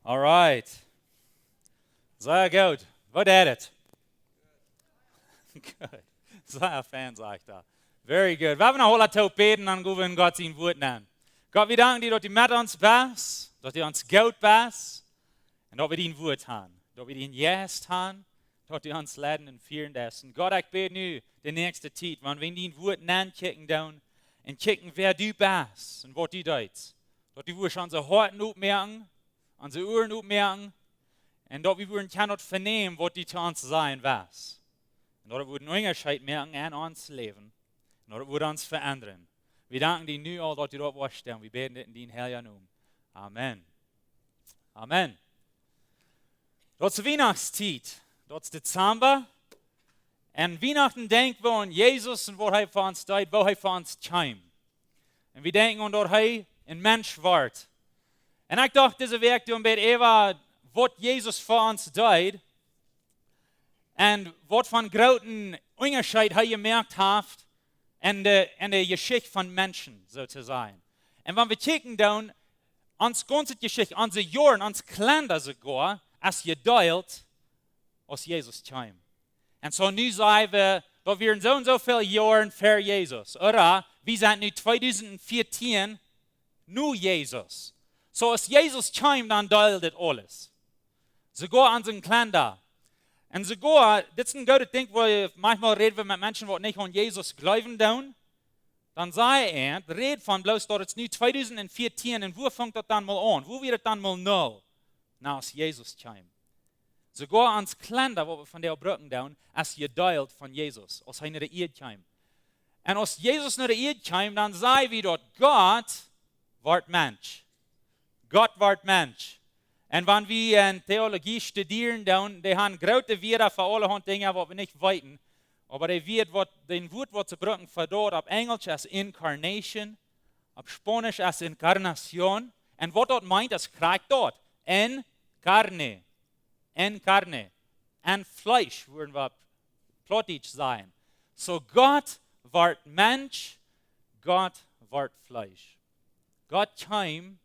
Alright. Sehr gut. Wat is het? Good. Sehr fan, sag ich da. Very good. We hebben nog wel wat beten en gaan we God zijn woord nemen. God, we danken dir, dat u met ons bent, dat u ons goed bent en dat we die woord hebben. Dat we die juist hebben, dat u ons leiden en vieren dessen. God, ik bid nu de nächste tijd, wanneer we die woord nemen, kijken doen en kijken wer du bent en wat du doet. Dat u ons onze harten opmerken, onze oren opmerken en dat we kunnen vernemen wat die zu ons zijn was. En dat we een onderscheid merken in ons leven. En dat we ons veranderen. We danken dir nu al dat u dat was en we beten dit in die heilige naam. Amen. Amen. Dat is Weihnachtstijd. Dat is Dezember. En Weihnachten denken we aan Jezus en wat hij voor ons deed, wat hij voor ons kwam. En we denken aan dat hij een mens wordt. En ik dacht deze week toen bij Eva wat Jezus voor ons deed. En wat van groten onderscheid hij gemerkt heeft en de geschichte van mensen, zo te zijn. En wanneer we kijken dan, ons ganze geschichte, onze jaren, ons kalender sogar, als gedeeld, als Jezus kwam. En zo nu zeggen we, dat we zo en zoveel jaren voor Jezus. Oder, we zijn nu 2014, nu Jezus. Zo als Jezus kwam, dan deelt het alles. Sogar onze kalender. En sogar, dit is een goede ding, waar manchmal reden we met mensen die niet aan Jezus geloven doen. Dan zei er, red van bloos dat het nu 2014 en waar vangt dat dan mal aan? Waar wordt het dan mal nul? Nou, als Jezus kwam. Sogar ons kalender, wat we van der brücken doen, als gedeeld van Jezus, als hij naar de Ieed kwam. En als Jezus naar de Ieed kwam, dan zei we dat God wordt mens. God wordt mens. En wanneer we in Theologie studieren, dan die haben grote Wörter für alle Dinge, die wir nicht weten. Aber die Wort, was sie brauchen für dort, auf Englisch als Incarnation, auf Spanisch als Incarnation. Und was dort meint, das kriegt dort. En carne. En Fleisch, würden wir plottig sein. So Gott wird Mensch, Gott wird Fleisch. Gott kam,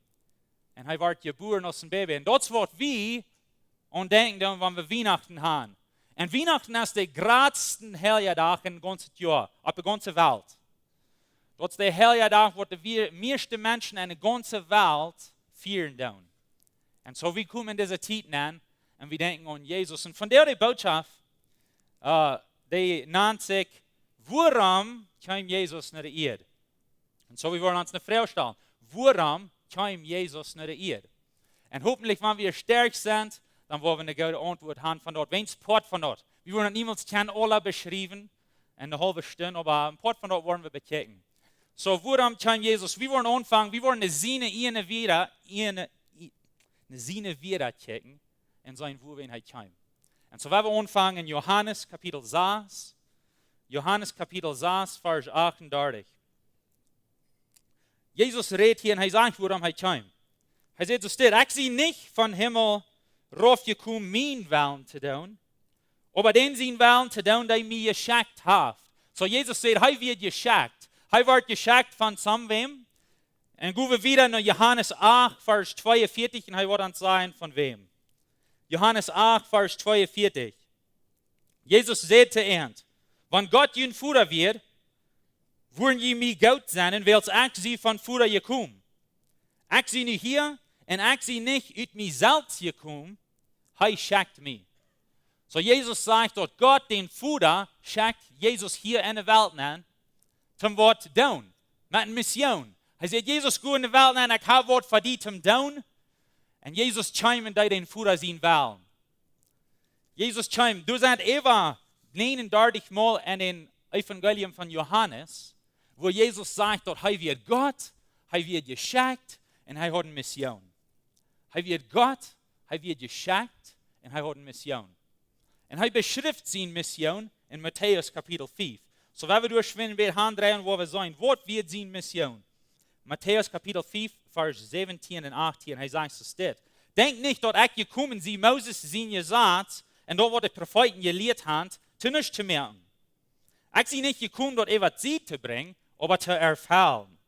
en hij werd geboren als een baby. En dat is wat we aan denken wanneer we Weihnachten hebben. En Weihnachten is de grootste heilige dag in het ganze jaar, op de ganze wereld. Dat is de heilige dag wat de meeste mensen in de ganze wereld vieren doen. En zo we komen in deze tijd aan en we denken aan Jezus. En vandaar de boodschap, die naam zich, waarom kwam Jezus naar de Ieed? En zo we willen ons een vraag stellen. Waarom kwam Jezus naar de Ieed? En hopelijk, wanneer we sterk zijn, dan worden we een goede antwoord hebben van dat. Wees part van dat. We worden niemals kennen alle beschrijven en de halve stunde, maar een part van dat worden we bekijken. So, waarom kwam Jezus? We worden aanvangen, we worden een zine wieder kijken en zijn waarin hij kwam. En zo hebben we aanvangen in Johannes kapitel 6. Johannes kapitel 6, vers 38. Jezus redt hier en hij zegt waarom hij kwam. Hij zegt zo stil, ik zie niet van hemel raufgekommen, mijn willen te doen, aber den zijn willen te doen, die mij geschickt heeft. So Jezus zegt, hij wordt geschickt. Hij wordt geschickt van somwem. En gaan we wieder naar Johannes 8, vers 42 en hij wordt ons zeggen van wem. Johannes 8, vers 42. Jezus zegt te eind, wanneer God je Vader wird, worden je mij goud zijn en wels ik zie van Vader gekomen. Ik zie nu hier en ik zie niet uit mijzelf gekomen, hij schickt mij. So Jezus zegt dat God den Vader schickt Jezus hier in de wereld aan, om wat te doen, met een mission. Hij zegt, Jezus, ga in de wereld aan, ik heb wat voor die te doen. En Jezus kwam en deed den Vader zien wel. Jezus kwam, du zijn even 39 mal in het Evangelium van Johannes, wo Jesus sagt, dat hij wird Gott, hij wird geschickt en hij had een mission. Hij wird Gott, hij wird geschickt en hij had een mission. En hij beschrijft zijn mission in Matthäus kapitel 5. So wenn wir durchschwingen, wir handrehen, wo wir sein, wat wird zijn mission? Matthäus kapitel 5, vers 17 en 18, hij zegt zo dit. Denk niet dat ik gekomen zie Moses zijn gezegd en dat wat de profeten geleerd hebben, te niets te merken. Ik zie niet gekomen dat wat sie te brengen, aber te erfallen.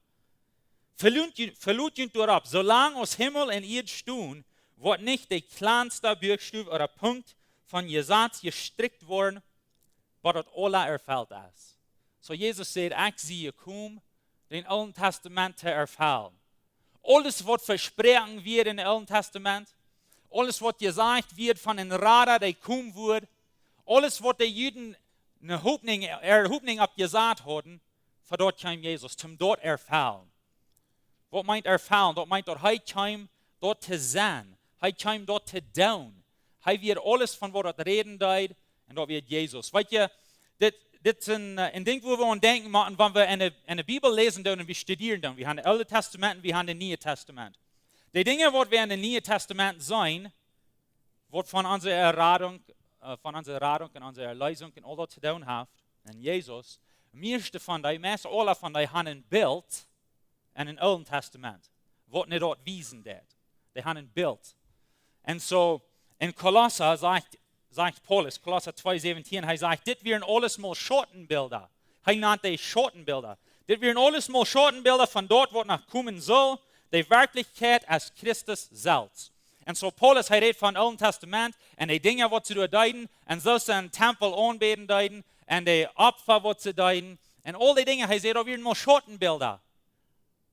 Verlut je erop, zolang als Himmel en Ieed stoen, wird nicht der kleinste Buchstabe oder Punkt von Gesetz gestrickt worden, was dort alle erfüllt ist. So Jesus sagt, ich sehe kaum, den Alten Testament zu erfüllen. Alles, was versprochen wird in dem Alten Testament, alles, was gesagt wird von den Rader, der kommen wird, alles, was die Juden eine Hoffnung abgesagt hatten, von dort kam Jesus, zum dort erfüllen. Was meint erfüllen? Dort meint dort, er kam dort zu sein, er kam dort zu tun. Er wird alles von was dort reden deut, und dort wird Jesus. Weißt ihr, das ist ein Ding, wo wir uns denken, wenn wir eine Bibel lesen und wir studieren, wir haben das Alte Testament und wir haben das Neue Testament. Die Dinge, die wir in dem Neuen Testament sein, wird von unserer Erradung und unserer Erlösung und all das zu tun hat, und Jesus, meiste alle von die haben ein Bild in dem Alten Testament, was nicht dort wiesen wird. Die haben ein Bild. Und so, in Kolosser sagt Paulus, Kolosser 2,17, er sagt, das wären alles mal Schottenbilder. Er nannte die Schottenbilder. Das wären alles mal Schottenbilder von dort, was noch kommen soll, die Wirklichkeit als Christus selbst. Und so Paulus redet von dem Alten Testament und die Dinge, die zu deuten, und so ein Tempel anbeten deuten, und die Opfer, die zu deuten, und all die Dinge, er sagt, da wären mal Schottenbilder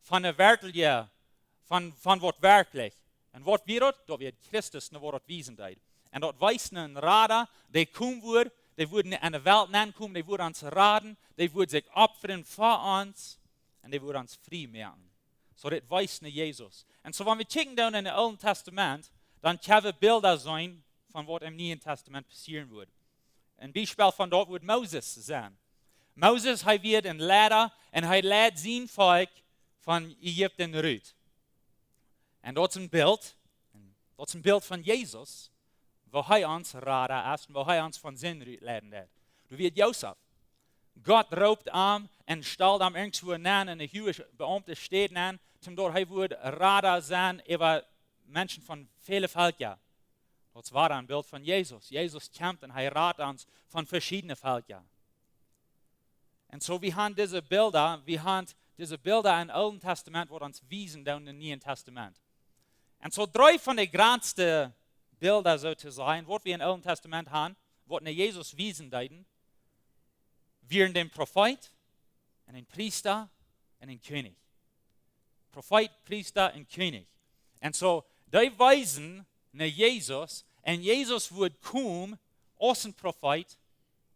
von der Wirklichkeit, von was wirklich. Und was wird dort? Da wird Christus noch dort wiesen deuten. Und dort weiß ein Rader, der kommen wird, die würden an der Welt ankommen, die würden uns raten, die würden sich opfern für uns, und die würden uns frei machen. So das weiß nicht Jesus. Und so wenn wir checken down in dem Alten Testament, dann können wir Bilder sein, von was im Neuen Testament passieren wird. Ein Beispiel von dort wird Moses sein. Moses, er wird ein Lehrer, und er lehrt sein Volk von Ägypten rüt. Und dort ist ein Bild von Jesus, wo er uns raten ist, wo er uns von Sinn lehren wird. Du wirst Josef. Gott raubt ihm und stellt ihm irgendwo an, und die jüdische Beamte steht an, zum dort er wird Rater sein über Menschen von vielen Völkern. Das war ein Bild von Jesus. Jesus kämpft und er ratet uns von verschiedenen Völkern. Und so wir haben diese Bilder im Alten Testament, die uns wiesen in dem Neuen Testament. Und so 3 von den größten Bilder sozusagen, was wir im Alten Testament haben, was Jesus wiesen deuten, wären den Prophet, und den Priester und den König. Prophet, Priester und König. Und so, die weisen nach Jesus, und Jesus wird kommen als ein Prophet,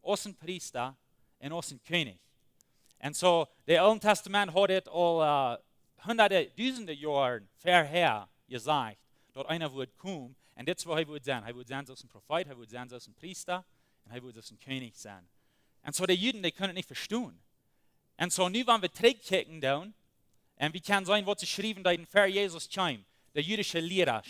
als ein Priester und als ein König. Und so, der Alte Testament hat es all hunderte, tausende Jahre vorher gesagt, dass einer wird kommen, und das was er wird sein. Er wird sein als ein Prophet, er wird sein als ein Priester, und er wird als ein König sein. Und so, die Juden, die können nicht verstehen. Und so, nu, wenn wir zurückkicken down, und wir können sagen, was sie schrieben, da in vor Jesus kam, der jüdische Lehrer.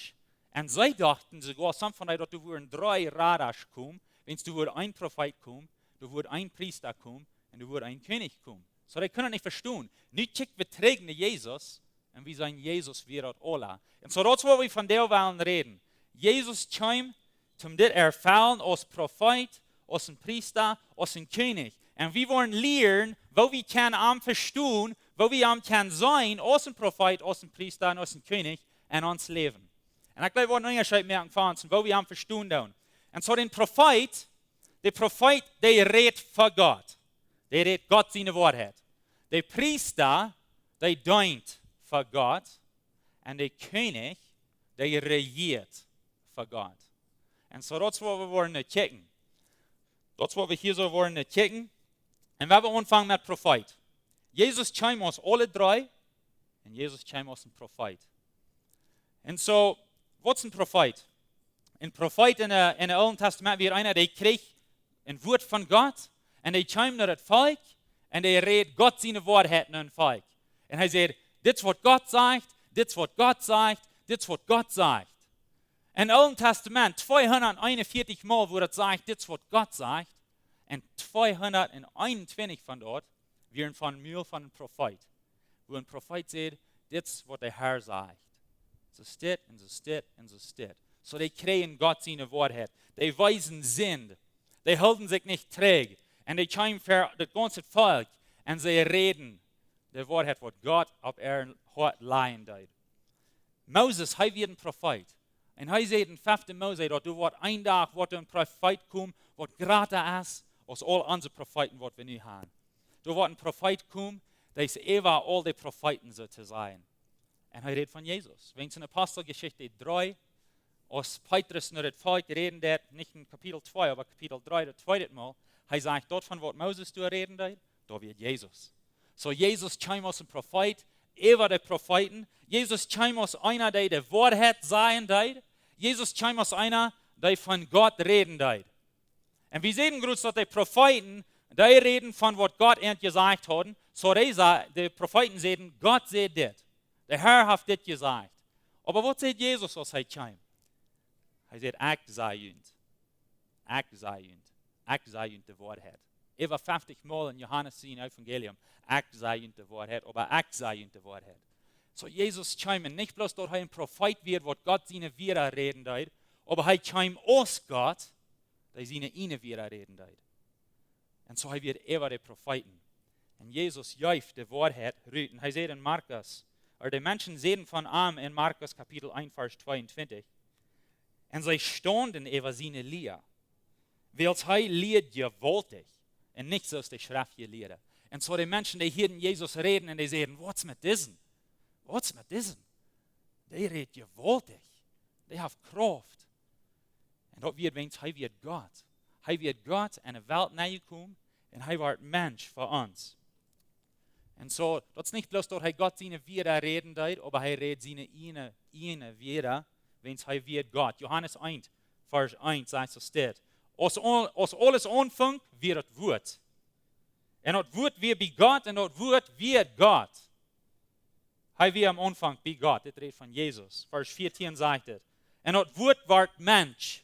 Und sie dachten sogar, some von denen, dass du würden 3 Rader kommen, wenn du würd ein Prophet kommen, du würd ein Priester kommen, und du würd ein König kommen. So, die können nicht verstehen. Nu kicken wir zurück nach Jesus, und wir sagen, Jesus wird alle. Und so, das, was wir von der wollen reden. Jesus kam, zum das erfüllen als Prophet, als ein Priester, als ein König. Und wir wollen lernen, wo wir können verstehen, wo wir können sein, als ein Prophet, als ein Priester, als ein König, in uns leben. Und ich glaube, wir wollen Unterschied merken von uns, wo wir verstehen tun. Und so der Prophet, der redet für Gott. Der redet Gott seine Wahrheit. Der Priester, der dient für Gott. Und der König, der regiert für Gott. Und so das, was wir wollen checken. Das, was wir hier so wollen checken. Und wenn wir anfangen mit Prophet. Jesus kam aus alle 3. Und Jesus kam aus dem Prophet. Und so, was ist ein Prophet? Ein Prophet in der Alten Testament wird einer, der kriegt ein Wort von Gott. Und der kam nach das Volk. Und der redet Gott seine Wahrheiten an das Volk. Und er sagt, das was Gott sagt, das was Gott sagt, das was Gott sagt. Im Alten Testament 241 Mal, wo das sagt, das was Gott sagt. Und 221 von dort wären von Mühl von einem Prophet. Wo ein Prophet sagt, das was der Herr sagt. So steht und so steht und so steht. So die kriegen Gott seine Wahrheit. Die weisen sind. Die halten sich nicht träge. Und die kommen für das ganze Volk. Und sie reden die Wahrheit, was Gott auf ihren Hort leihen wird. Moses, er wird ein Prophet. En hij zei in 5 Mose dat er wordt een dag wordt een profeet komen, wat groter is als al onze profeten wat we nu hebben. Er wordt een profeet komen, die is eeuwig al die profeten zo te zijn. En hij redt van Jezus. Wenn es in Apostelgeschichte 3, als Petrus naar het feit reden deed, niet in kapitel 2, maar kapitel 3, dat tweede Mal, hij zegt dort van wat Moses door reden deed, daar wird Jezus. So Jezus kwam als een profeet, eeuwig de profeten. Jezus kwam als einer, die de waarheid zeggen deed. Jezus kwam als einer, die van God reden deed. En we zien goed dat de profeten, die reden van wat God ihnen gezegd hadden. So de profeten zeiden, God zei dit. De Herr heeft dit gezegd. Aber wat zei Jezus als hij kwam? Hij zei, ik zei junt. Ik zei junt. Ik zei junt de waarheid. Over 50 Mal in Johannes zijn Evangelium. Ik zei junt de waarheid, aber ik zei junt de waarheid. So Jezus kwam en niet bloß dat hij een profeet werd, wat God zijn Wierer reden deed, aber hij kwam als God, die zijn ene Wierer reden deed. En so hij werd eeuwig de profeten. En Jezus juicht de waarheid uit. En hij zei in Markus, de mensen zeiden van hem in Markus kapitel 1 vers 22. En zij stonden over zijn leer. Wels hij leert gewaltig. En niet zoals de schrift je leren. En so de mensen die hielden Jezus reden en die zeiden, wat's met diesen? Wat's met diesen? Die redt gewaltig. Die heeft kracht. En dat wird, wens hij wird God. Hij wird God en de wereld nagekomen. En hij wordt mens voor ons. En so, dat is niet bloß dat hij God zijn Wierer reden deed, maar hij redt zijn ene Wierer, wens hij wird God. Johannes 1, vers 1, zegt so steht. Als alles aanvangt, wird het woord. En dat woord weer bij God, en dat woord wird God. Hij weer am aanvang bij God. Dit redt van Jezus. Vers 14 zegt het. En dat woord wordt mens.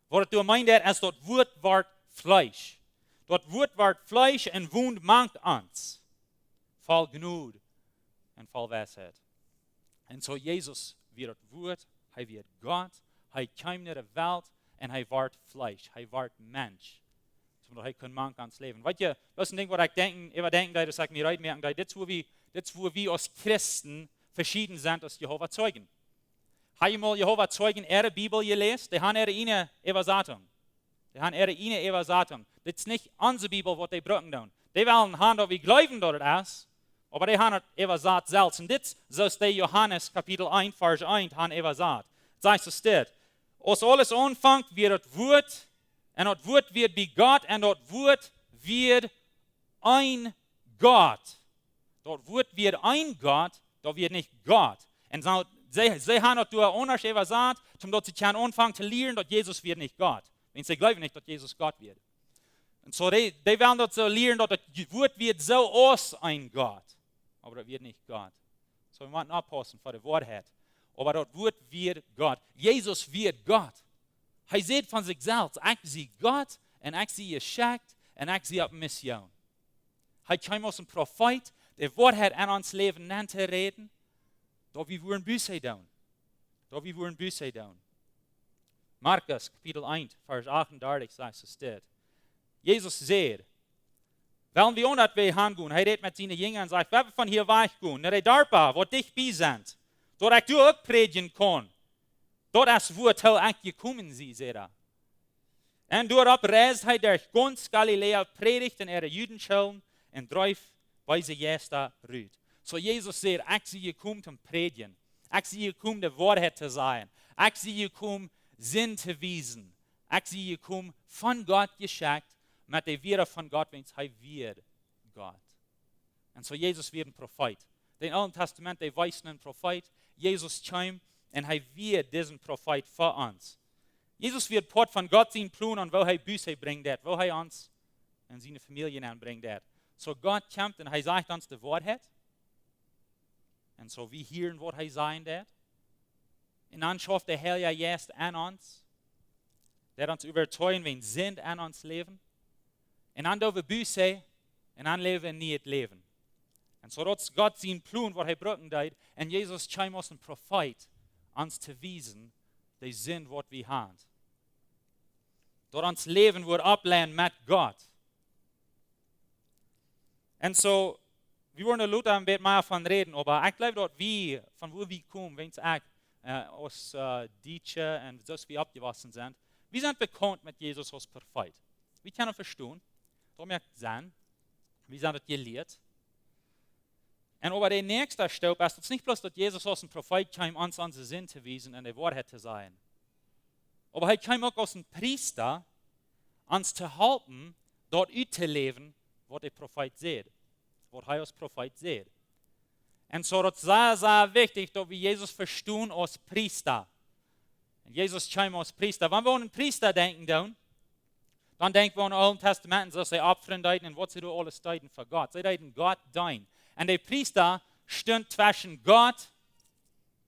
Wat het door mij deed, is dat woord wordt vlees. Dat woord wordt vlees en woont mangt ons. Vol genade en vol wijsheid. En zo Jezus weer het woord, hij weer God, hij kwam naar de wereld en hij wordt vlees, hij wordt mens. Zodat hij kan mank aan het leven. Weet je, dat is een ding wat ik denk, dat ik me uitmerken, dat dit is waar we als Christen verschieden zijn als Jehovah Zeugen. Heb je mal Jehovah Zeugen ihre Bibel gelezen? Die hebben ihre Übersetzung. Die hebben ihre Übersetzung. Dit is niet onze Bibel wat die brücken doen. Die willen haben, dat we geloven dat het is. Aber die haben het übersetzt zelfs. En dit, zoals die Johannes kapitel 1, vers 1 haben übersetzt. Zegt so steht. Als alles aanvangt, wird het woord. En dat woord wird bij God. En dat woord wird ein God. Dat woord wird ein God. Dat wird niet God. En so, zij hebben het door anders übersetzt, omdat ze kunnen aanvangen te leren dat Jezus wird niet God. Want ze geloven niet dat Jezus God wird. En so, die willen dat zo leren dat het woord wird zo als ein God. Aber dat wird nicht Gott. So, wir müssen aufpassen vor der Wahrheit. Aber das Wort wird Gott. Jesus wird Gott. Er sagt von sich selbst, ich sehe Gott und ich sehe geschickt und ich sehe auf Mission. Er kam als ein Prophet, die Wahrheit an uns Leben nennt zu reden, da wir wollen Buße tun. Da wir wollen Buße tun. Markus, Kapitel 1, Vers 38, sagt es steht. Jesus sagt, wenn wir ohne wir hingehen, er redet mit seinen Jüngern und sagt, wenn wir von hier weggehen, nach der Dorpa, wo dich bei sind, dort ich du auch predigen kann, dort ist wozu ich gekommen sie, sagt er. Und dort reist er durch ganz Galiläa, predigt in ihre Judenschulen und dreift bei sie Gäste rüht. So Jesus sagt, ich sie gekommen zum Predigen, ich sie gekommen die Wahrheit zu sein, ich sie gekommen Sinn zu wiesen, ich sie gekommen von Gott geschickt, met de Wierer von Gott, wenn hij wird Gott. En so Jesus wird ein Prophet. In Alten Testament, die weisen ein Prophet. Jesus kwam en hij wird diesen Prophet für uns. Jesus wird Port von Gott sein Plan und wo hij Buße bringt, wo hij uns und seine Familien anbringt. So Gott kommt und hij sagt uns die Wahrheit. Und so wir hören, was hij sagen wird. Und dann schafft der Heilige Geist an uns, der uns überzeugen, wenn Sinn an uns leben. En dan doen we Buße en dan leven we niet het leven. En zo dat is God zijn plan wat hij brücken deed. En Jezus kwam als een profeet ons te wijzen de zin wat we hebben. Dat ons leven wordt opleiden met God. En we worden er later een beetje meer van reden. Maar ik geloof dat we, van waar we komen, wens ik, Ons Deutsche und so wie abgewachsen sind, wir sind bekannt mit Jesus als Prophet. Wir können verstehen, da merkt sein, wir sind das gelehrt. Und aber der nächste Stub ist es nicht bloß, dass Jesus als ein Prophet kam, uns unsere Sinn zu wiesen und die Wahrheit zu sein. Aber er kam auch als ein Priester, uns zu helfen, dort zu leben, was der Prophet sieht. Was er als Prophet sieht. Und so ist es sehr, sehr wichtig, dass wir Jesus verstehen als Priester. Und Jesus kam als Priester. Wenn wir an einen Priester denken, dann denken wir an den Alten Testament, dass sie Opfern deuten und was sie da alles deuten für Gott. Sie deuten Gott dein. Und der Priester stand zwischen Gott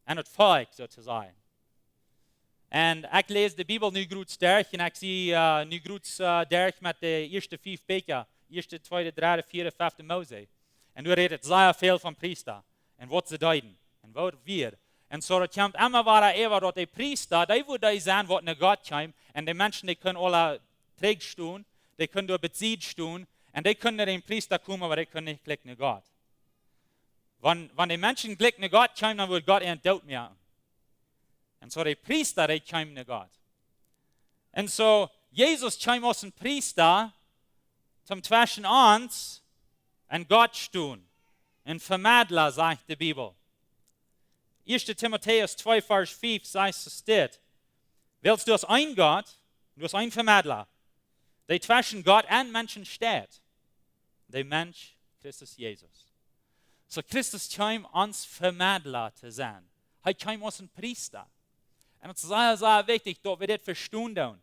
und das Volk, sozusagen. Und ich lese die Bibel nu goed sterk en ik zie nu goed sterk met de eerste 5 Bücher, eerste, tweede, derde, vierde, vijfde Mose. En nu redet het zeer veel van priester en wat ze deiden en wat weer. En zo het komt immer waar even dat de priester, die willen zijn wat naar God komt en de mensen die kunnen alle träg stehen, die können door bezieht stehen en die kunnen naar den priester komen, maar die kunnen niet gelijk naar God. Wanneer de mensen gelijk naar God komen, dan wil God een dood maken. En zo de priester, die kwam naar God. En zo, Jesus kwam als een priester, zum zwischen ons en God stehen. Een vermittler, zegt de Bibel. 1. Timotheus 2, Vers 5, zegt es dit. Willst du als ein Gott, du als ein Vermittler, der zwischen Gott und Menschen steht. Der Mensch, Christus Jesus. So Christus kam uns Vermittler zu sein. Er kam als ein Priester. Und es ist sehr, sehr wichtig, dass wir das verstehen.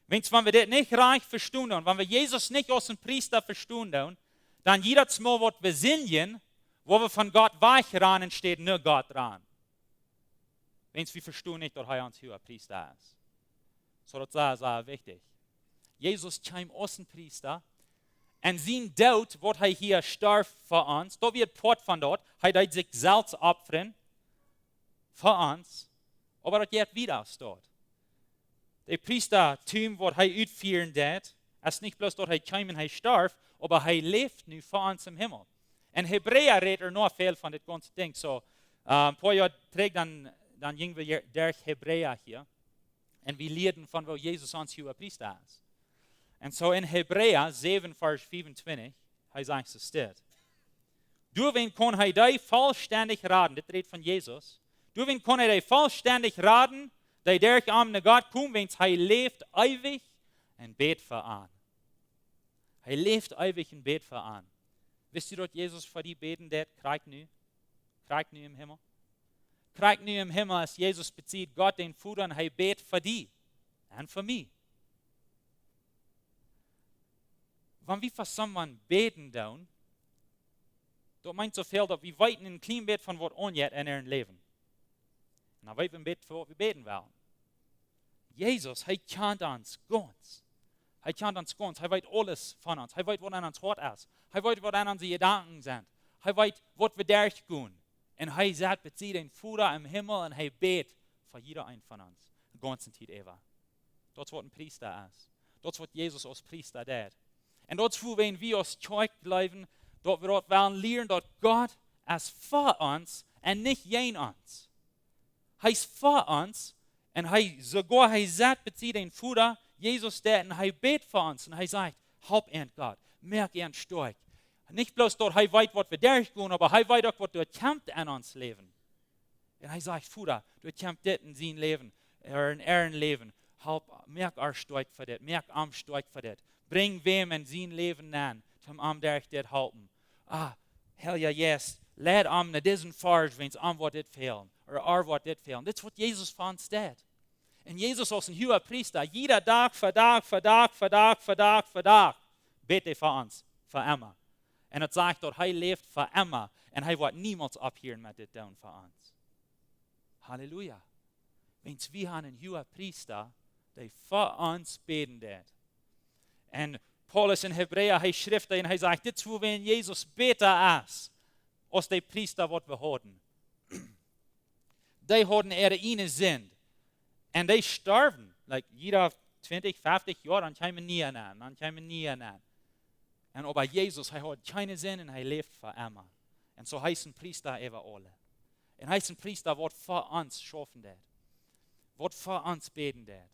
Wenn wir das nicht reich verstehen, wenn wir Jesus nicht als ein Priester verstehen, dann jedes Mal, was wir singen, wo wir von Gott weichrennen, steht nur Gott dran. Wenn wir verstehen nicht, dass er uns hier ein Priester ist. So das ist sehr, sehr wichtig. Jesus kam als ein Priester und sein Tod, was er hier starb für uns, da wird Port von dort, er hat sich selbst opfern für uns. Aber das geht wieder aus dort. Der Priestertum, was er ausführen wird, ist nicht bloß, dass er kam und er starb, aber er lebt nu für uns im Himmel. In Hebräer redet noch viel von das ganze Ding. So, ein paar Jahre trägt dann gingen wir durch Hebräer hier. Und wir lehren von, wo Jesus uns hier ein Priester ist. Und so in Hebräer 7, Vers 25, er sagt es steht. Durch wen kann er dich vollständig raten, das redet von Jesus. Durch wen kann er dich vollständig raten, der durch am Gott kommt, wenn er lebt ewig und bet für an. Er lebt ewig und bet für an. Wisst ihr, dass Jesus für die beten, der kriegt nu im Himmel? Kriegt nu im Himmel, als Jesus bezieht Gott den Vater und er bet für die und für mich. Wenn wir für jemanden beten, dann meint so viel, dass wir weiten ein klein Bett von was angeht in ihrem Leben. Und dann weiten wir ein Bett für was wir beten wollen. Jesus, er kennt uns ganz. Er kennt uns ganz. Er weiß alles von uns. Er weiß, was an uns Hort ist. Er weiß, was an unsere Gedanken sind. Er weiß, was wir durchgehen. Und er sagt, bezieht den Vater im Himmel und er betet für jeder einen von uns. Die ganze Zeit ever. Das ist, was ein Priester ist. Das ist, was Jesus als Priester tut. Und das ist, wenn wir als Zeug bleiben, dass wir dort werden lernen, dass Gott ist für uns und nicht gegen uns. Er ist für uns und er sagt, bezieht den Vater, Jesus der, und er betet für uns und er sagt, hab ihn Gott, merk ihn stark. Nicht bloß dort, er weiß, was wir durchgehen, aber er weiß auch, was du kämpft in uns Leben. Und er sagt, Vater, du kämpft das in sein Leben, in ihrem Leben. Merk er stark für das, merk am stark für das. Bring wem in sein Leben an, zum am durch das halten. Hell ja, yes, let am na diesen Farge, wenn es am was das fehlen, oder was das fehlen. Das ist, was Jesus von uns tut. Und Jesus als ein hoher Priester, jeder Tag für Tag, betet für uns, für immer. Und er sagt dort, er lebt für immer und er wird niemals abhören mit dem tun für uns. Halleluja. Wenn wir haben einen hohen Priester, der für uns beten wird. Und Paulus in Hebräer, er schrift und er sagt, das ist, wenn Jesus besser ist, als der Priester, was wir haben. Die haben ihre Sinn. Und die sterben. Like jeder 20, 50 Jahre, dann kommen nie an. Und aber Jesus, er hat keine Sinn und er lebt für immer. Und so heißen Priester über alle. En hij is een priester wat voor ons schaffen deed. Wat voor ons beden deed.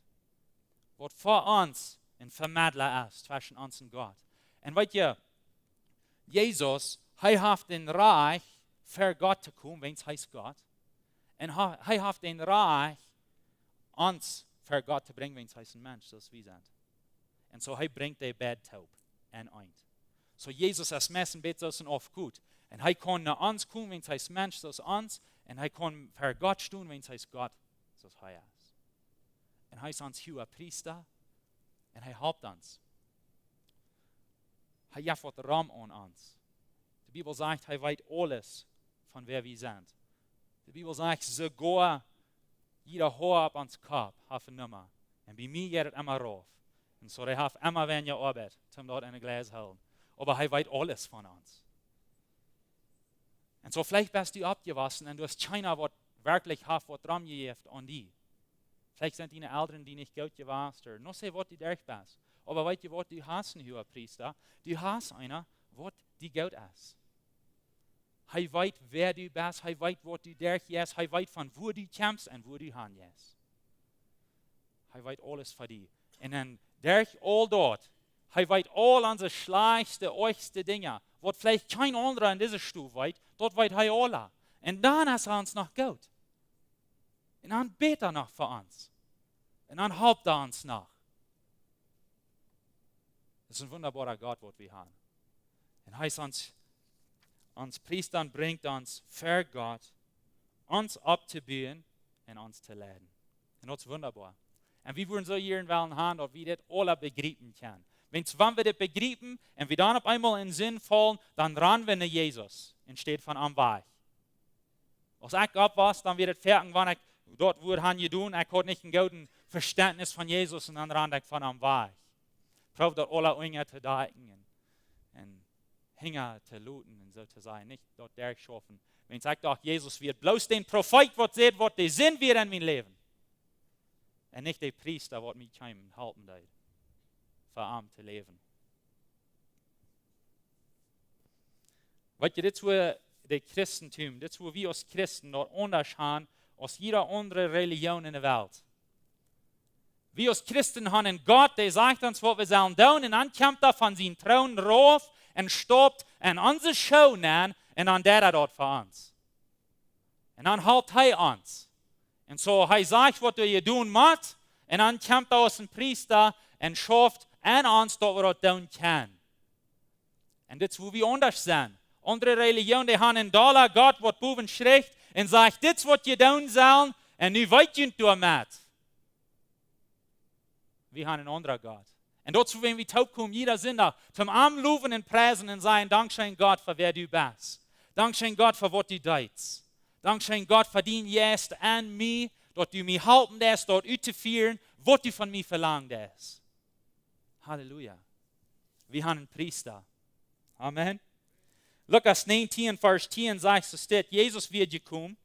Wat voor ons een vermittler is tussen ons en God. En weet je, Jezus, hij heeft een reich voor God te komen, want hij is God. En hij heeft een reich ons voor God te brengen, want hij is een mens, zoals we zijn. En zo hij brengt die bedtaub en eind. So Jezus is messen beter en of goed. En hij kon naar ons komen, want hij is mens zoals ons. En hij kon voor God staan, want hij is God zoals hij is. En hij is ons hoge priester. En hij helpt ons. Hij geeft wat ram aan ons. De Bijbel zegt, hij weet alles van wer we zijn. De Bijbel zegt, sogar jeder Haar op ons kop heeft een nummer. En bij mij gaat het immer rauf. En so hij heeft immer wenn je arbeit, zum dort in een glas houden. Aber hij weet alles van ons. En so vielleicht bist du abgewaschen und du hast keiner, was wirklich hat, was dran gegeven an die. Vielleicht sind deine Eltern, die nicht gut gewasst oder noch sehr, was du durch bist. Aber weißt du, was du hast, ein hoher Priester? Du hast einer, was die gut ist. Hij weet wer du bist, hij weet wat du durchgehst, hij weet von wo du kommst und wo du hingehst. Hij weet alles von dir. Und dann durch all dort, hij weet all unsere schlechtste, euchste Dinge, was vielleicht kein anderer in dieser Stufe weiß, dort weiß hij alle. Und dann ist uns noch gut. Und dann betet noch für uns. Und dann helpt uns noch. Das ist ein wunderbarer Gott, was wir haben. Und er ist uns Priestern bringt uns für Gott, uns abzubauen und uns zu leiden. Und das ist wunderbar. Und wir würden so hier in Wellen haben, dass wir das alle begreifen können. Wenn wir das begreifen und wir dann auf einmal in den Sinn fallen, dann rennen wir nach Jesus und steht von am Weg. Als ich abwas, dann wird es fertig, wenn ich dort würde han gedaan, ich hatte nicht ein gutes Verständnis von Jesus und dann renne ich von am Weg. Ich probiere dort alle Dinge zu decken und Hinger zu looten und so zu sein, nicht dort durchschaffen. Wenn ich sage, Jesus wird bloß den Prophet, was sieht, was der Sinn wird in mein Leben. Und nicht der Priester, was mich helfen wird, für arm zu leben. Weißt du, das ist das Christentum, das ist, wo wir als Christen dort unterscheiden als jeder andere Religion in der Welt. Wir als Christen haben einen Gott, der sagt uns, was wir sollen tun, und dann kommt er von seinem Thron rauf und stoppt an unsere Show an, und dann der dort für uns. Und dann hält er uns. Und so, er sagt, was wir tun müssen, und dann kommt er aus dem Priester und schafft an uns, dass wir das tun können. Und das ist, wo wir anders sind. Andere Religionen, die haben einen Dollar Gott, was boven schrift, und sagt, das ist, was ihr tun sollen, und nu weet je het damit. Wir haben einen anderen Gott. Und dazu, wenn wir taub kommen, jeder Sünder, zum Arm loben und preisen und sagen, Dankeschön Gott, für wer du bist. Dankeschön Gott, für was du deitst. Dankeschön Gott, für dein Jest an mich, dass du mich halten lässt, dort auszuführen, was du von mir verlangt hast. Halleluja. Wir haben einen Priester. Amen. Lukas 19, Vers 10 sagt, so steht, Jesus wird gekommen.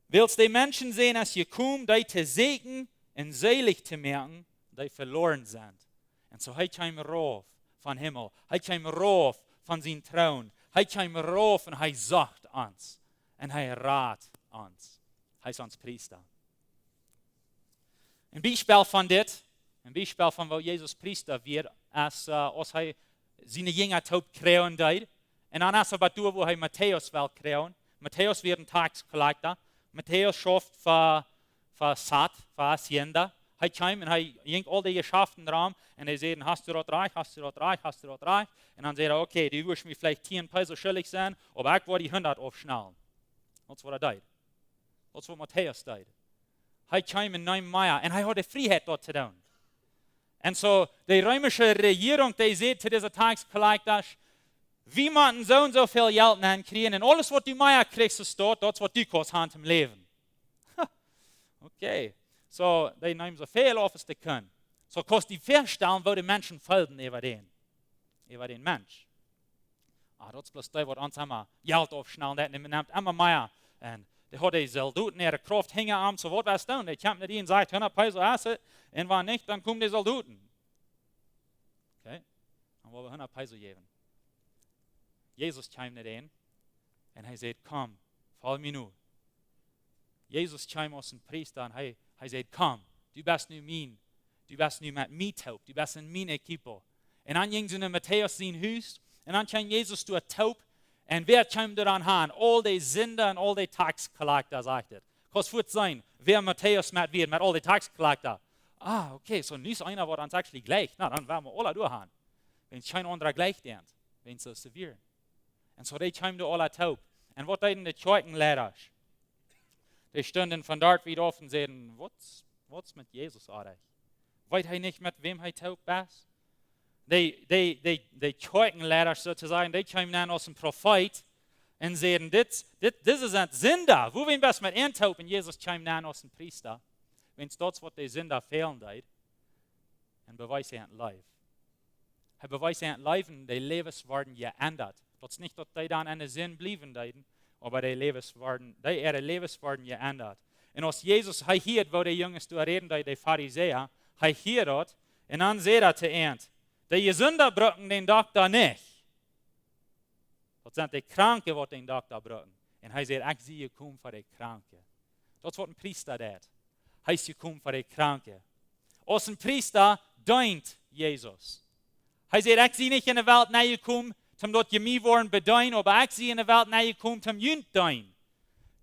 Willst die Menschen sehen, als gekommen, die zu segnen und selig zu merken, die verloren sind. Und so hat er rauf von Himmel. Hat er rauf von seinem Thron. Hat er rauf und er sagt uns. Und er rat uns. Er ist uns Priester. Ein Beispiel von das, ein Beispiel von, wo Jesus Priester wird, als er seine Jünger taub kriegen deed. Und dann ist er bei wo er Matthäus will kriegen. Matthäus wird ein Taxcollector. Matthäus schafft für Sat, für Hacienda. Er kommt und er jinkt all die Geschäften dran und er sagt, hast du dort reich, hast du dort reich, hast du dort reich? Und dann sagt er, okay, du wirst mir vielleicht 10 Peso schuldig sein, aber ich will die 100 aufschnallen. Das ist, was er deed. Das ist, was Matthäus deed. Er kommt in 9 Meier und er hat die Freiheit dort zu tun. Und so, die römische Regierung, die sagt zu dieser Taxcollector, wir müssen so und so viel Geld kriegen und alles, was du mehr kriegst, ist dort, das, was du kostet im Leben. Okay. So, die nehmen so viel auf, als sie können. So kostet die feststellen, wo die Menschen folgen über den Mensch. Das ist bloß das, was uns immer Geld aufschnallen, der nimmt immer mehr. Und die hat die Soldaten, ihre Kraft hängen am, so was was tun. Die kommt nicht in und sagt, 100 Peso hast du, und wenn nicht, dann kommen die Soldaten. Okay? Dann wollen wir 100 Peso geben. Jesus kommt nicht in, und er sagt, komm, Follow me nu. Jesus kwam als een priester en hij zei, kom, du bist nu mijn. Du bist nu met mij taub. Du bist in mijn equipo. En dan ging ze naar Matthäus zijn huis. En dan kwam Jezus door taub. En wer kwam er aan aan? Al die zinder en al die taxcollectors, zegt het. Kan het zijn, wer Matthäus met al die taxcollectors. Okay, so niet einer wordt ons actually gleich. Nou, dan werden we alle doorgaan. Wenn geen andere gleich denkt. Wenn ze servieren. En zo die kwam door alle taub. En wat deden de Kirchenleiders? Die stonden van dort weer auf en zeiden, wat's met Jezus aardig? Weet hij niet met wem hij taub is? Die Kirchenleiders sozusagen, die kwamen dan als een profeet en zeiden, dit is een zinder. Wo wen best met een taub? En Jezus kwam dan als een priester. Wens dat wat die zinder fehlen deed. En bewijst hij het leven. Hij bewijst hij het leven, die levens worden geändert. Dat is niet dat die dan in de zin blijven deden, maar die levens worden geändert. En als Jezus, hij hield waar die jongens toe reden, die fariseer, hij hield dat, en dan zei dat te eind, die gezonder brücken den dokter niet. Dat zijn de kranken wat den dokter brücken. En hij zei, ik zie je komen voor de kranken. Dat is wat een priester deed. Hij is gekomen voor de kranken. Als een priester dient Jezus. Hij zei, ik zie niet in de wereld naar je komen, omdat je mij worden bedienen, maar ik zie in de wereld naar je komen, om je te dienen.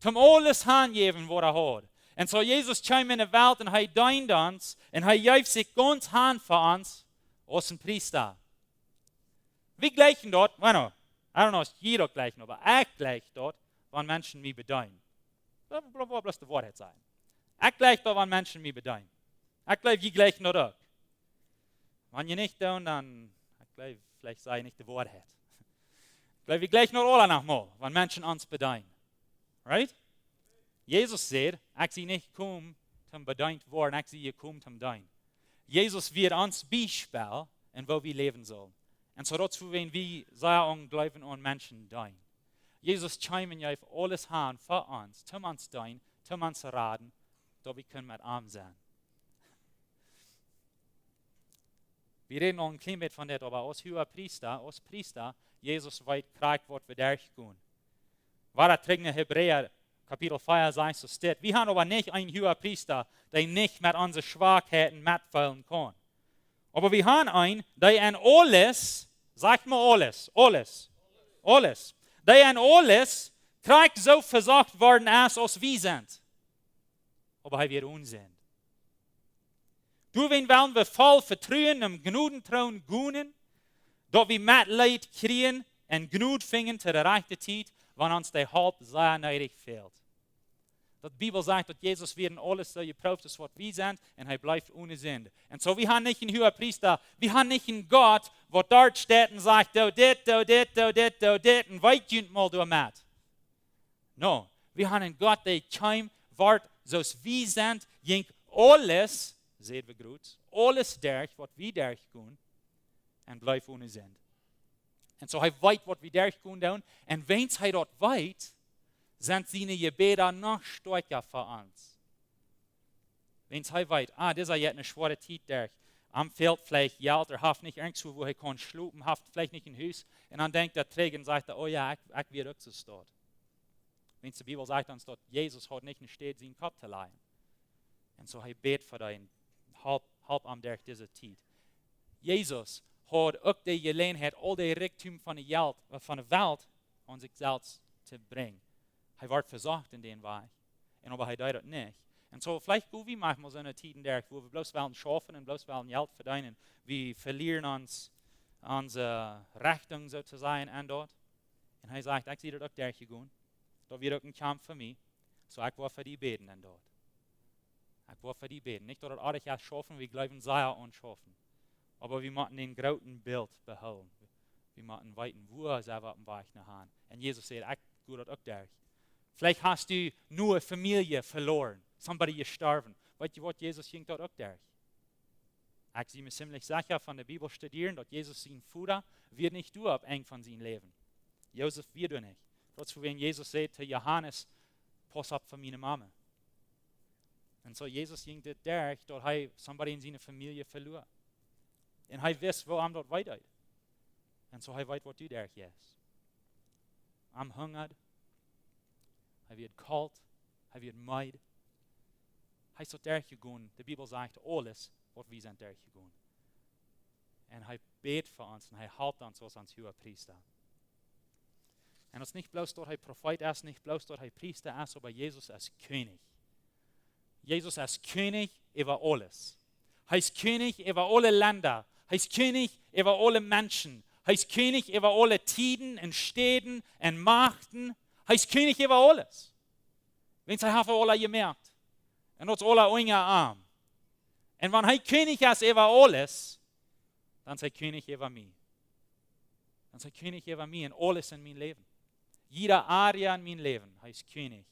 Om alles aangeven wat had. En zo Jezus kwam in de wereld en hij dient ons, en hij geeft zich ganz aan voor ons, als een priester. Wie gleichen dort? Bueno, I don't know, als jeder gleichen, aber ich gleich dort, wann Menschen mich bedienen. Das wird bloß die Wahrheit sein. Ich gleich dort, wann Menschen mich bedienen. Ich glaube, je gleichen dort auch. Wenn je nicht tun, dann, ich glaube, vielleicht sei nicht die Wahrheit. Ich glaube, wir gleichen dort alle nochmal, wenn Menschen uns bedienen. Right? Jesus sagt, ich sie nicht kommen, zum bedient worden, ich sie gekommen, zum dienen. Jesus wird uns Beispiel, in wo wir leben sollen. Und so dazu, wenn wir sehr ungläubigen und Menschen dienen. Jesus kam und gab alles an für uns, zum uns dienen, zum uns raten, da wir können mit arm sein. Wir reden noch ein klein bisschen von das, aber als Priester, Jesus weit kriegt, was wir durchgehen. War das in Hebräer, Kapitel 4, sagt, so steht, wir haben aber nicht einen hohen Priester, der nicht mit unseren Schwachheiten mitfallen kann. Aber wir haben einen, der in alles, sagt mal alles, der in alles kriegt so versorgt worden ist, als wir sind. Aber er wird Unsinn. Du, wenn wir voll Vertrauen im Gnadenthron gehen, dass wir Mitleid kriegen und Gnade finden zu der rechten Zeit, wenn uns der Halb sehr nötig fehlt. Die Bibel sagt, dass Jesus wird alles so geprüft ist, was wir sind, und er bleibt ohne Sünde. Und so, wir haben nicht einen hohen Priester, wir haben nicht einen Gott, der dort steht und sagt, du dit, und weit jünt mal du mit. No, wir haben einen Gott, der kein Wort, so wir sind, jink alles, seht wir gut, alles durch, was wir durchgehen, und bleibt ohne Sünde. Und so, er weiß, was wir durchgehen tun, und wenn er dort weiß, sind seine Gebete noch stärker für uns. Wenn er weiß, das ist jetzt eine schwere Zeit durch, am Feld vielleicht Geld, hat nicht irgendwo, wo er kann schlupen, hat vielleicht nicht ein Haus, und dann denkt der Träger und sagt, oh ja, ich werde auch so dort. Wenn die Bibel sagt uns dort, Jesus hat nicht steht, seinen Kopf zu leihen. Und so er betet für den halb am durch diese Zeit. Jesus hat auch die Gelegenheit, all die Reichtum von der Welt an sich selbst zu bringen. Er wird versorgt in den Weg. Und aber er tut das nicht. Und so vielleicht gehen wir manchmal so eine Zeit in der, wo wir bloß wollen schaffen und bloß wollen Geld verdienen. Wir verlieren uns unsere Richtung sozusagen an dort. Und er sagt, ich sehe das auch durchgehen. Da wird auch ein Kampf für mich. So ich will für die beten dann dort. Ich will für die beten. Nicht, dass wir das schaffen, wir glauben sehr und schaffen. Aber wir müssen den großen Bild behalten. Wir müssen weiten, wo er selber am Weg nach haben. Und Jesus sagt, ich gehe das auch durch. Vielleicht hast du nur eine Familie verloren. Somebody gestorben. Weißt du was, Jesus ging dort auch durch. Ich bin mir ziemlich sicher von der Bibel studieren, dass Jesus seinen Vater wird nicht du ab eng von seinem Leben. Josef wird du nicht. Trotzdem, wenn Jesus sagt zu Johannes, pass auf für meine Mama. Und so Jesus ging dort durch, dass er somebody in seiner Familie verlor. Und er weiß, wo er dort weiter. Und so er weiß, was du durch ist. Am hungert. Hij werd koud. Hij werd meid. Hij is tot daar gegaan. De Bibel zegt alles wat we zijn daar gegaan. En hij beet voor ons en hij helpt ons als ons hoge priester. En het is niet bloos dat hij profeet is, niet bloos dat hij priester is, maar Jezus is koning. Jezus is koning over alles. Hij is koning over alle landen. Hij is koning over alle mensen. Hij is koning over alle tijden en steden en machten. Hij is koning over alles. Wens hij heeft alle gemerkt. En dat is alle ogen arm. En wanneer hij koning is over alles, dan is hij koning over mij. Dan is hij koning over mij en alles in mijn leven. Jeder area in mijn leven, hij is koning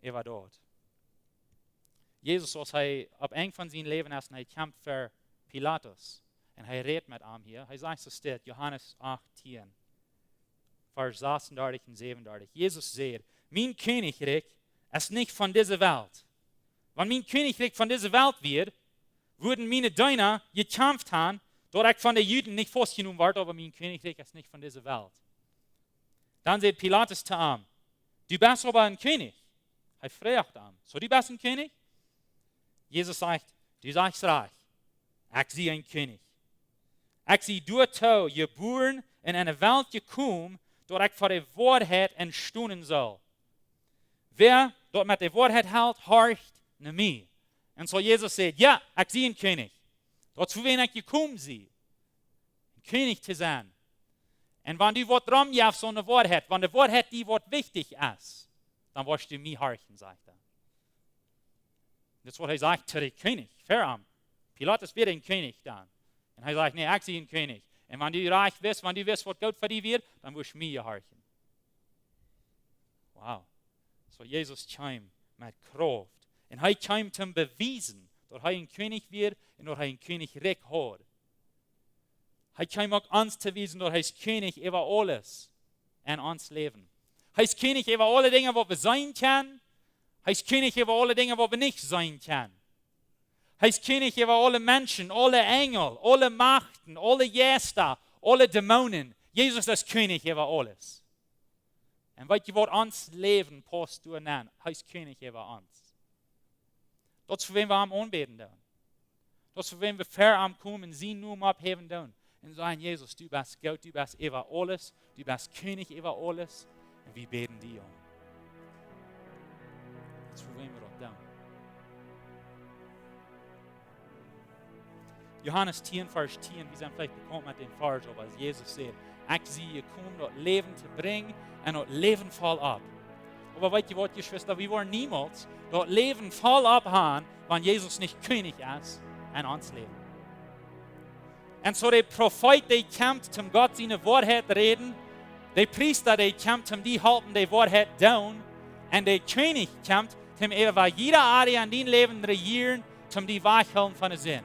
over dat. Jezus, als hij op een van zijn leven is en hij kampt voor Pilatus. En hij redt met hem hier. Hij zegt zo steeds, Johannes 18, vers 36 en 37. Jezus zegt, mijn koninkrijk is niet van deze wereld. Wanneer mijn koninkrijk van deze wereld werd, worden mijn dienaren gekampt hebben, dat ik van de Juden niet vastgenomen word, aber mijn koninkrijk is niet van deze wereld. Dan zegt Pilatus te hem, du bist aber een koning. Hij vraagt hem, so du bist een koning? Jezus zegt, du sagst recht, ik zie een koning. Ik zie door jou geboren in een wereld gekomen, dat ik voor de waarheid entstonden zal. Wer dat met de waarheid houdt, hoort naar mij. En zo Jezus zegt, ja, ik zie een koning. Dat is voor wen ik gekomen zie. Een koning te zijn. En wanneer du wat ramjeft zo'n de waarheid, wanneer de waarheid die wat wichtig is, dan was du mij horchen, zegt hij. Dat is wat hij zegt tegen de koning. Voor hem. Pilatus werd een koning dan. En hij zegt, nee, ik zie een koning. En wanneer du reich wist, wanneer du wist wat goed voor die weer, dan was mij je horchen. Wauw. So Jezus kwam met kracht. En hij kwam te bewijzen dat hij een koning werd en dat hij een koninkrijk had. Hij kwam ook ons te wijzen dat hij is koning over alles in ons leven. Hij is koning over alle dingen wat we zijn kunnen. Hij is koning over alle dingen wat we niet zijn kunnen. Hij is koning over alle mensen, alle engelen, alle machten, alle geesten, alle demonen. Jezus is koning over alles. En weet je wat ons leven past door aan? Hij is koning over ons. Dat is voor wen we hem aanbeden doen. Dat is voor wen we ver hem komen en zijn naam opheven doen. En zeggen, Jezus, du bist goed, du bist over alles, du bist koning over alles. En we beden die aan. Dat is voor wen we dat doen. Johannes 10, vers 10, we zijn vielleicht bekannt met den Vers, aber als Jesus zegt, ik zie je komen dat leven te brengen en dat leven vol op. Aber weet je wat, je Schwester, we worden niemals dat leven vol op gaan, wanneer Jezus niet koning is in ons leven. En zo de profeet die komt om God zijn waarheid reden, de priester die komt om die halten die waarheid doen, en de koning komt om over jede area in die leven regeren, om die weghouden van de zin.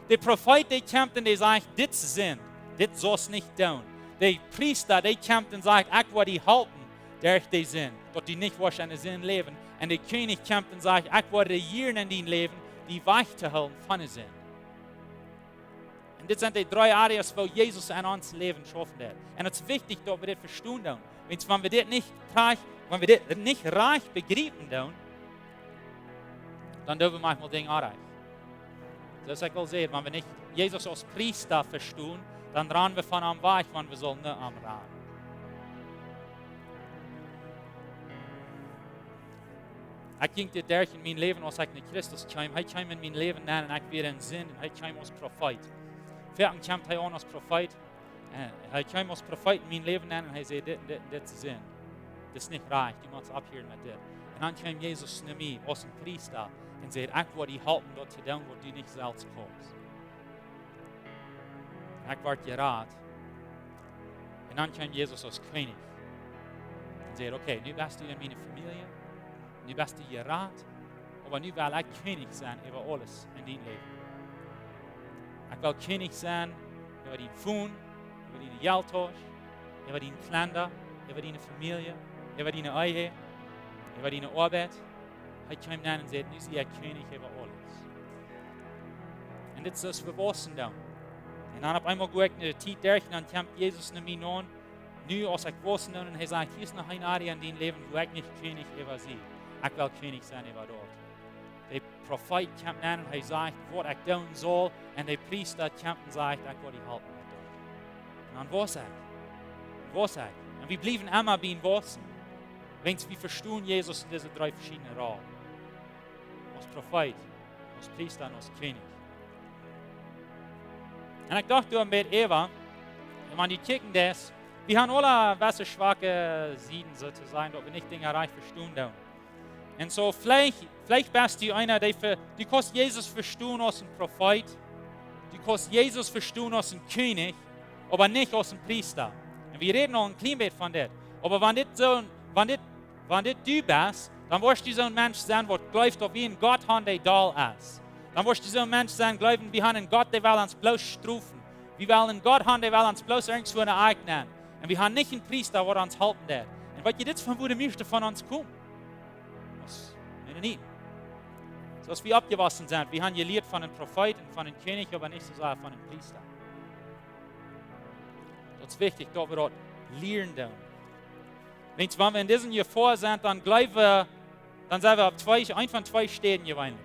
De profeet die komt en die zegt, dit is zin, dit zal ze niet doen. De priester die komt en zegt, ik wil die halten durch die zin, dat die niet was in de zin leven. En de koning komt en zegt, ik wil regeren in die leven, die weg te houden van de zin. En dit zijn de drie areas waar Jezus in ons leven geschaffen heeft. En het is wichtig dat we dit verstaan doen. Want wenn we dit niet recht begrijpen doen, dan doen we manchmal dingen aanreichen. Dus ik wil zeggen, wenn we niet Jezus als priester verstaan, dan rennen we van hem weg, want we zullen niet aan hem rennen. Ik ging dit durch in mijn leven als ik naar Christus kwam. Hij kwam in mijn leven en ik werd in zin en hij kwam als profeet. Verder kwam hij aan als profeet. Hij kwam als profeet in mijn leven en hij zei, dit is zin. Dit is niet recht, je moet ophouden met dit. En dan kwam Jezus naar mij als een priester en zei, ik wil die helpen dat te doen wat je niet zelf komt. Ik werd geraad. En dan kwam Jezus als koning. En zei, oké, nu bist du in mijn familie. Nu bist du geraad. Maar nu wil ik koning zijn over alles in die leven. Ik wil koning zijn over die voen, over die geldhuis, over die klanten, over die familie, over die eigen, over die arbeid. Hij kwam naar en zei, nu zie ik koning over alles. En dit is dus verwassen dan. En dan op einmal ga ik naar de tijd durch en dan komt Jezus naar mij aan. nu als ik wossen en hij zegt, hier is nog een area in die leven, wo ik niet König over zie. Ik wil König zijn over dort. De profeet komt aan en hij zegt, wat ik doen zal. En de priester komt en zegt, ik wil die helpen met dort. En dan was ik. En we blijven immer bij wassen. Wens we verstaan Jezus in deze 3 verschiedene rollen. Als profeet, als priester en als König. En ik dacht toen met Eva, wenn man die kijken das, wir haben alle was schwache Seiten sozusagen, dass wir nicht Dinge reich verstehen können. Und so vielleicht bist du einer, die kannst Jesus verstehen als ein Prophet, die kannst Jesus verstehen als ein König, aber nicht als ein Priester. Und wir reden noch ein klein bisschen von das. Aber wenn das du bist, dann wirst du so ein Mensch sein, der glaubt, dass wir ein Gott haben, der da ist. Dann wirst du so ein Mensch sein, glauben, wir haben einen Gott, der will uns bloß strafen. Wir wollen einen Gott haben, der will uns bloß irgendwo eignen. Und wir haben nicht einen Priester, der uns halten wird. Und was ihr das von wo die meiste von uns kommen? Das ist nicht. So dass wir abgewaschen sind. Wir haben gelehrt von einem Propheten, von einem König, aber nicht so sehr von einem Priester. Das ist wichtig, dass wir dort lernen. Wenn wir in diesem Jahr vor sind, dann glauben wir, dann sind wir auf ein von 2 Städten gewöhnlich.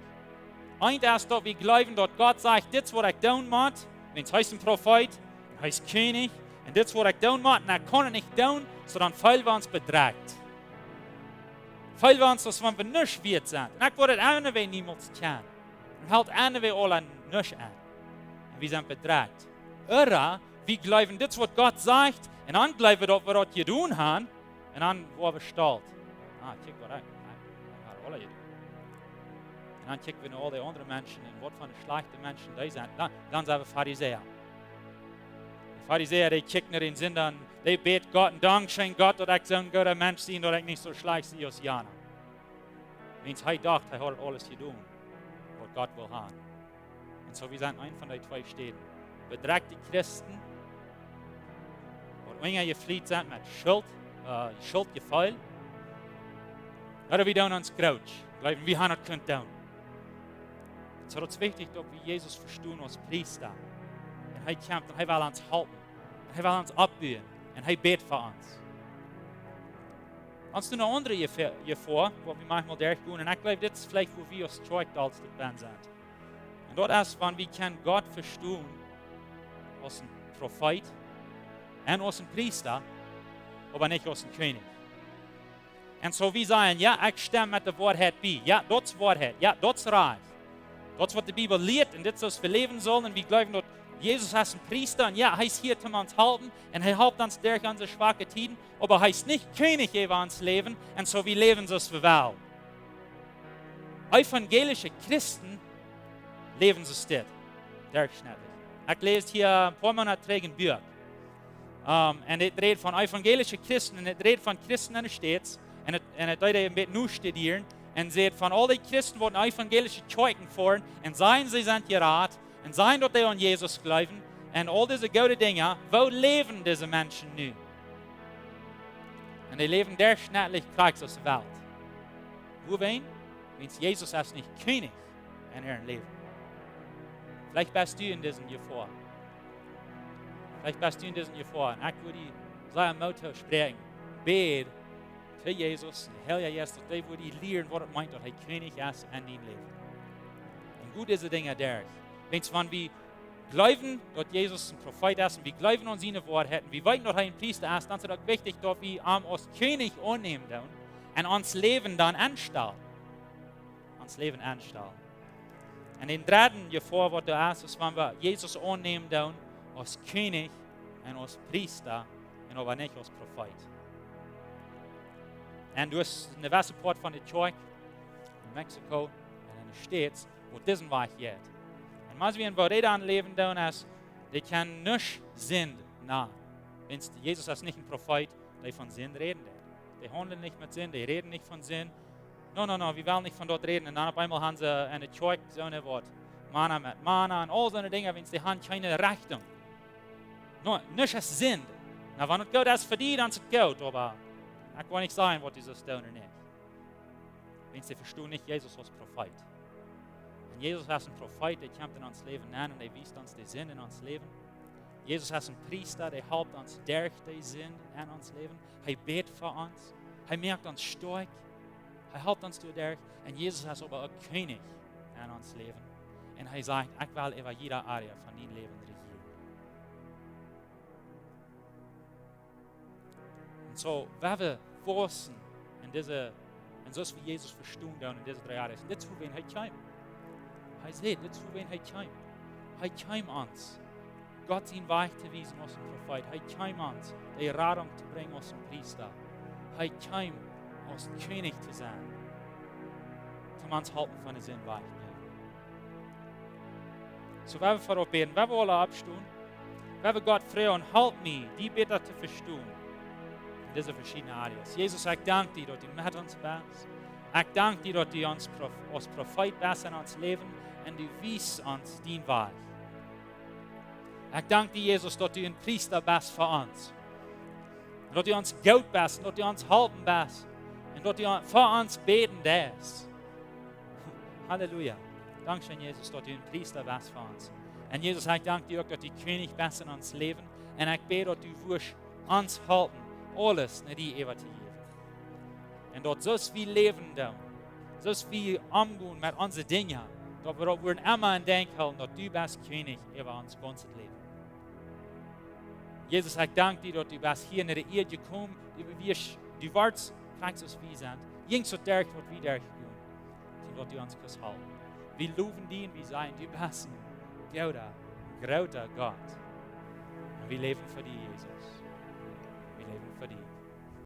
Ein ist, dass wir glauben, dass Gott sagt, das, was ich tun muss, wenn es heißt ein Prophet, heißt König, und das, was ich tun muss, dann kann ich nicht tun, sondern fühlen wir uns betragt. Fühlen wir uns, dass wir nicht wert sind. Und ich würde das auch niemals tun. Und halt auch alle nicht an. Und wir sind betragt. Oder wir glauben, das, was Gott sagt, und dann glauben wir, dass wir das getan haben, und dann waren wir stolz. Kijk wat ik habe alle getan. Und dann kijken wir nach all die anderen Menschen und was für schlechte Menschen die sind. Dann sind wir Pharisäer. Die Pharisäer, die kicken nach den Sündern, die beten Gott und danken Gott, dass ich so ein guter Mensch bin, dass ich nicht so schlecht bin als Jana. Wenn er dachte, er hat alles getan, was Gott will haben. Und so, wir sind ein von den 2 Städten. Bedrägte Christen, die enger gefliehen sind mit Schuldgefühl. Oder wir tun uns Grouch. Wir haben es können tun. So ist es wichtig, dass wir Jesus verstehen als Priester. Und er kommt und er will uns halten. Und er will uns abbauen. Und er betet für uns. Als du noch andere hier vor, wo wir manchmal durchgehen, und ich glaube, das ist vielleicht, wo wir als Zeugdals sind. Und dort ist, wenn wir Gott verstehen, als ein Prophet und als ein Priester, aber nicht als ein König. Und so wir sagen, ja, ich stimme mit der Wahrheit bei. Ja, das ist Wahrheit. Ja, das ist Reich. Das ist, was die Bibel lehrt und das ist, was wir leben sollen. Und wir glauben, dass Jesus ist ein Priester und ja, er ist hier, um uns halten. Und er hilft uns durch unsere schwachen Zeiten. Aber er ist nicht König über uns Leben. Und so wir leben so, wie wir wollen. Evangelische Christen leben so das. Durchschnittlich. Ich lese hier ein paar Monate ein Buch. Und es redet von evangelischen Christen und es redet von Christen in den Städten. Und es wird ein bisschen nur studieren. Und seht von all den Christen, die in evangelische Kirchen fahren, und sagen, sie sind gerat, und sagen, dass sie an Jesus glauben, und all diese guten Dinge, wo leben diese Menschen nun? Und die leben durchschnittlich gleich aus der Welt. Wo wen? Wenn Jesus ist nicht König in ihrem Leben. Vielleicht bist du in diesem Gefahr. Vielleicht bist du in diesem Gefahr. Und ich würde sein Motto sprechen. Bet für Jesus, Herr Jesus, dass die würde lernen, was es meint, dass er König ist in deinem Leben. Und gut diese Dinge durch. Wenn wir glauben, dass Jesus ein Prophet ist und wir glauben an seine Wahrheiten, wir wollen, dass er ein Priester ist, dann ist es auch wichtig, dass wir ihn als König annehmen und uns Leben dann anstellen. Uns Leben anstellen. Und den dritten Gefahr, was da ist, wenn wir Jesus annehmen als König und als Priester und aber nicht als Prophet. Und du hast eine gewisse Part von der Kirche in Mexiko und in den Staaten, wo diesen Weg geht. Und was wir in Boreda leben, ist, die können nicht Sinn nach. Wenn Jesus ist nicht ein Prophet, die von Sinn reden. Die handeln nicht mit Sinn, die reden nicht von Sinn. No, wir wollen nicht von dort reden. Und dann auf einmal haben sie eine Kirche, so eine Wort. Mana mit Mana und all so eine Dinge, wenn sie haben keine Richtung. No, nicht als Sinn. Na, wenn es gut ist für die, dann ist es gut, aber ich kann nicht sagen, was dieses tun oder nicht. Wenn sie verstehen nicht Jesus als Prophet. Und Jesus ist ein Prophet, der kommt in uns Leben an und der weist uns den Sinn in uns Leben. Jesus is een priester, die helpt ons durch die Sünde in ons leven. Hij betet voor ons. Hij maakt ons sterk. Hij helpt ons durch. En Jezus is aber een koning in ons leven. En hij zegt, ik wil over jeder area van die leven regieren. En zo, waar we forsen en zoals we Jezus verstaan doen in deze 3 areas. En dit is hoe hij komt. Hij zegt, dit is hoe hij komt. Hij komt ons. Gott zijn weg te wijzen als een profeet. Hij komt ons. De radung te brengen als een priester. Hij komt als koning te zijn. Om ons halten van de zin weg. So, wenn wir vorab beten, wenn wir alle abstehen, wenn wir Gott fragen, halt mich, die bitte zu verstehen, in diese verschiedenen Areas. Jesus, ich danke dir, dass du mit uns bist. Ich danke dir, dass du uns als Prophet bist in uns Leben und du weißt uns deinen Weg. Ich danke dir, Jesus, dass du ein Priester bist für uns. Und dass du uns gut bist, und dass du uns halten bist, und dass du für uns beten darfst. Halleluja. Dankeschön, Jesus, dass du ein Priester bist für uns. Und Jesus, ich danke dir auch, dass du König bist in uns Leben. Und ich bete, dass du wirst uns halten, alles in die Ewigkeit. Und dass so wie Leben da, so wie umgehen mit unseren Dingen, dass wir immer in Denk halten, dass du bist König über uns ganzes Leben. Jesus, ich danke dir, dass du bist hier in der Ieed gekommen, du warst, fragst uns wie sind, jings so durch, was wir durchgehen, dass du uns kannst halten. Wir loben dich und wir sagen, du bist ein guter Gott. Und wir leben für dich, Jesus. Wir leben für dich.